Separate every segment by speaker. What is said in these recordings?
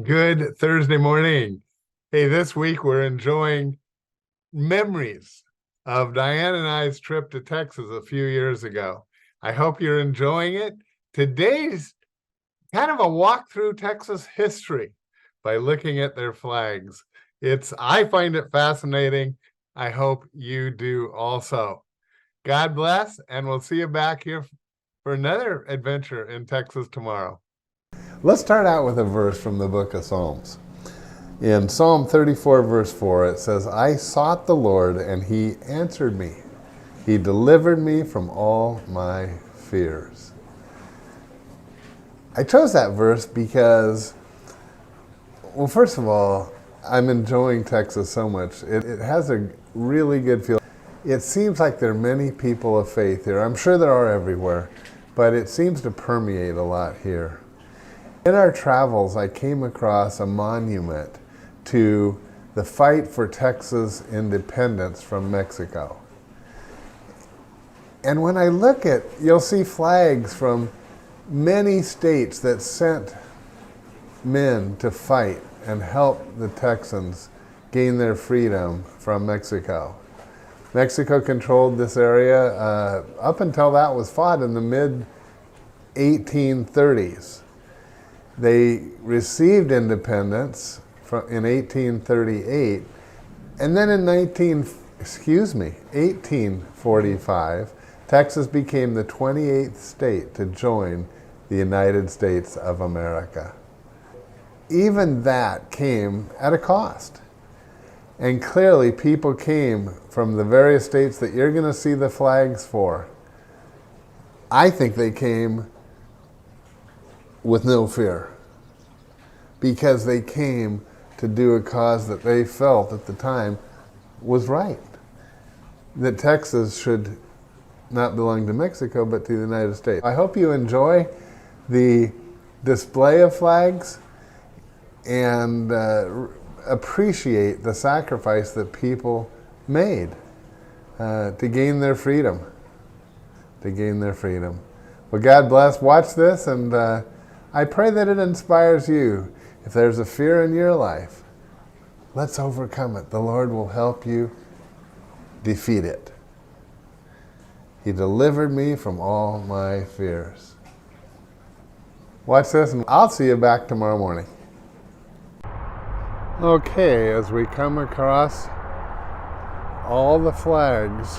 Speaker 1: Good Thursday morning. Hey, this week we're enjoying memories of Diane and I's trip to Texas a few years ago. I hope you're enjoying it. Today's kind of a walk through Texas history by looking at their flags. I find it fascinating. I hope you do also. God bless, and we'll see you back here for another adventure in Texas tomorrow.
Speaker 2: Let's start out with a verse from the book of Psalms. In Psalm 34, verse 4, it says, I sought the Lord, and he answered me. He delivered me from all my fears. I chose that verse because, well, first of all, I'm enjoying Texas so much. It has a really good feel. It seems like there are many people of faith here. I'm sure there are everywhere, but it seems to permeate a lot here. In our travels, I came across a monument to the fight for Texas independence from Mexico. And when I look at, you'll see flags from many states that sent men to fight and help the Texans gain their freedom from Mexico. Mexico controlled this area up until that was fought in the mid-1830s. They received independence in 1838, and then in 1845, Texas became the 28th state to join the United States of America. Even that came at a cost. And clearly people came from the various states that you're going to see the flags for. I think they came with no fear, because they came to do a cause that they felt at the time was right. That Texas should not belong to Mexico, but to the United States. I hope you enjoy the display of flags and appreciate the sacrifice that people made to gain their freedom. Well, God bless. Watch this, and I pray that it inspires you. If there's a fear in your life, let's overcome it. The Lord will help you defeat it. He delivered me from all my fears. Watch this, and I'll see you back tomorrow morning. Okay, as we come across all the flags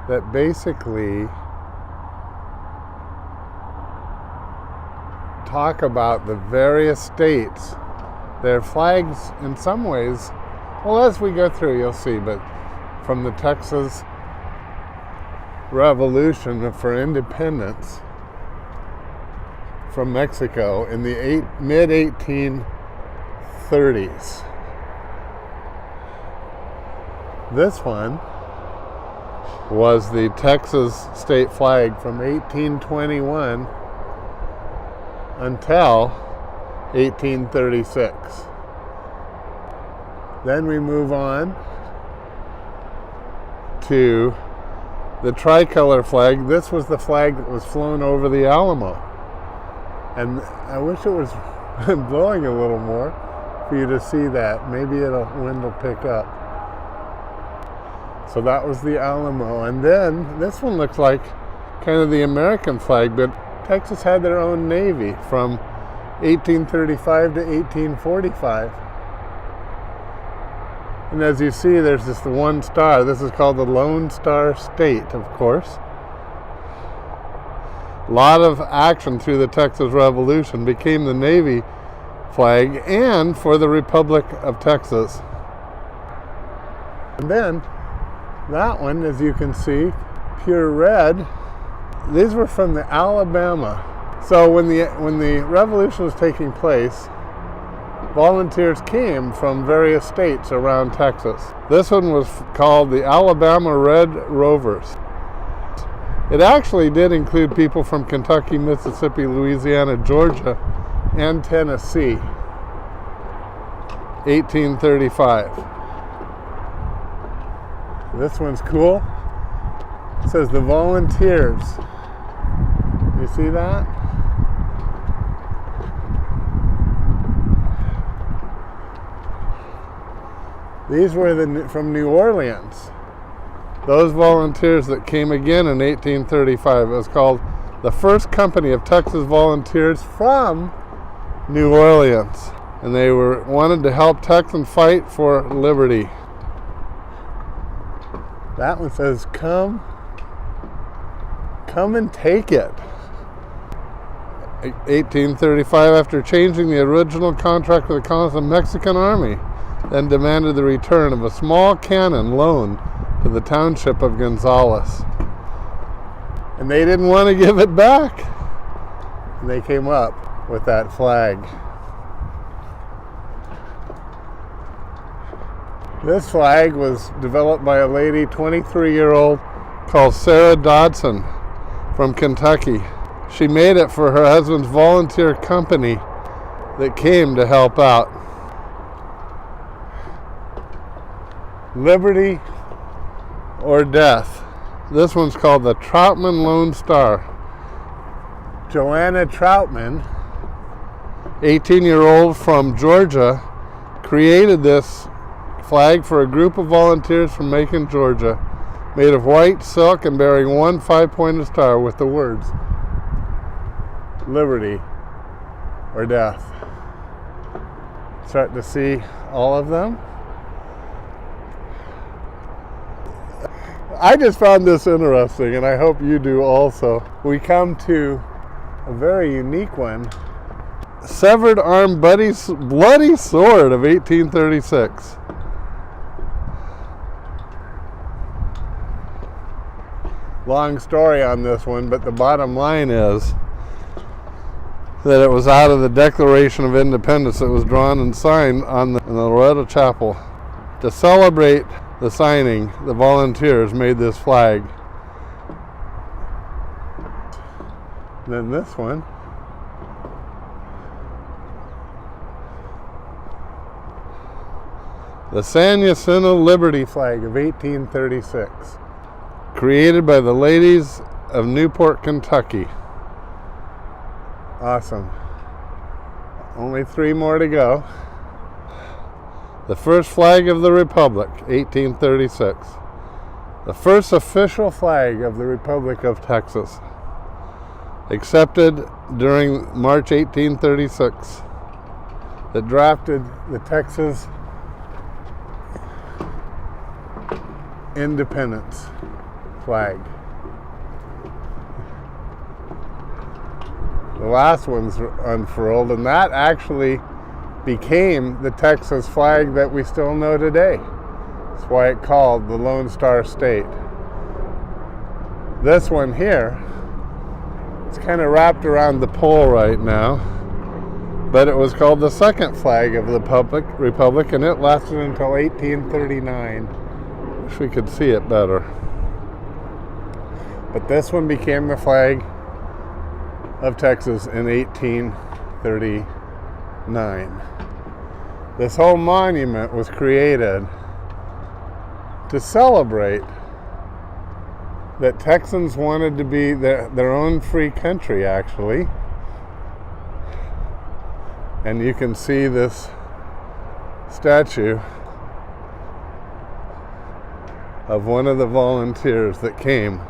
Speaker 2: that basically talk about the various states. Their flags, in some ways, well, as we go through, you'll see, but from the Texas Revolution for independence from Mexico in the mid-1830s. This one was the Texas state flag from 1821 until 1836. Then we move on to the tricolor flag. This was the flag that was flown over the Alamo. And I wish it was blowing a little more for you to see that. Maybe the wind will pick up. So that was the Alamo. And then this one looks like kind of the American flag, but Texas had their own Navy from 1835 to 1845. And as you see, there's just the one star. This is called the Lone Star State, of course. A lot of action through the Texas Revolution, became the Navy flag and for the Republic of Texas. And then that one, as you can see, pure red. These were from the Alabama. So when the revolution was taking place, volunteers came from various states around Texas. This one was called the Alabama Red Rovers. It actually did include people from Kentucky, Mississippi, Louisiana, Georgia, and Tennessee. 1835. This one's cool. It says the Volunteers. You see that? These were from New Orleans. Those volunteers that came again in 1835. It was called the First Company of Texas Volunteers from New Orleans. And they wanted to help Texans fight for liberty. That one says, come and take it. 1835, after changing the original contract with the colonists, the Mexican Army then demanded the return of a small cannon loaned to the township of Gonzales. And they didn't want to give it back. And they came up with that flag. This flag was developed by a lady, 23-year-old, called Sarah Dodson from Kentucky. She made it for her husband's volunteer company that came to help out. Liberty or death. This one's called the Troutman Lone Star. Joanna Troutman, 18-year-old from Georgia, created this flag for a group of volunteers from Macon, Georgia, made of white silk and bearing one 5-pointed star with the words, liberty or death. Start to see all of them. I just found this interesting, and I hope you do also. We come to a very unique one. Severed arm bloody sword of 1836. Long story on this one, but the bottom line is that it was out of the Declaration of Independence that was drawn and signed in the Loretto Chapel. To celebrate the signing, the volunteers made this flag. And then this one. The San Jacinto Liberty flag of 1836. Created by the ladies of Newport, Kentucky. Awesome. Only 3 more to go. The first flag of the Republic, 1836. The first official flag of the Republic of Texas. Accepted during March 1836. That drafted the Texas independence flag. The last one's unfurled, and that actually became the Texas flag that we still know today. That's why it's called the Lone Star State. This one here, it's kind of wrapped around the pole right now, but it was called the second flag of the Republic, and it lasted until 1839. Wish we could see it better. But this one became the flag of Texas in 1839. This whole monument was created to celebrate that Texans wanted to be their own free country, actually. And you can see this statue of one of the volunteers that came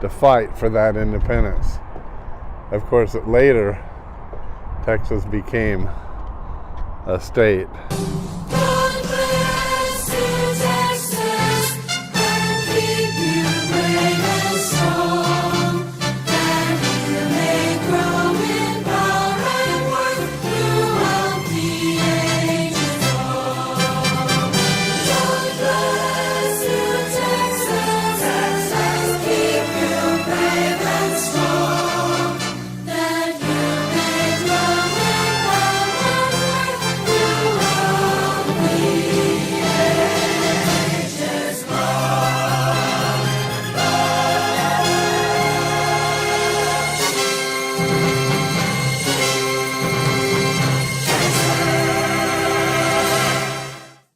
Speaker 2: to fight for that independence. Of course, later, Texas became a state.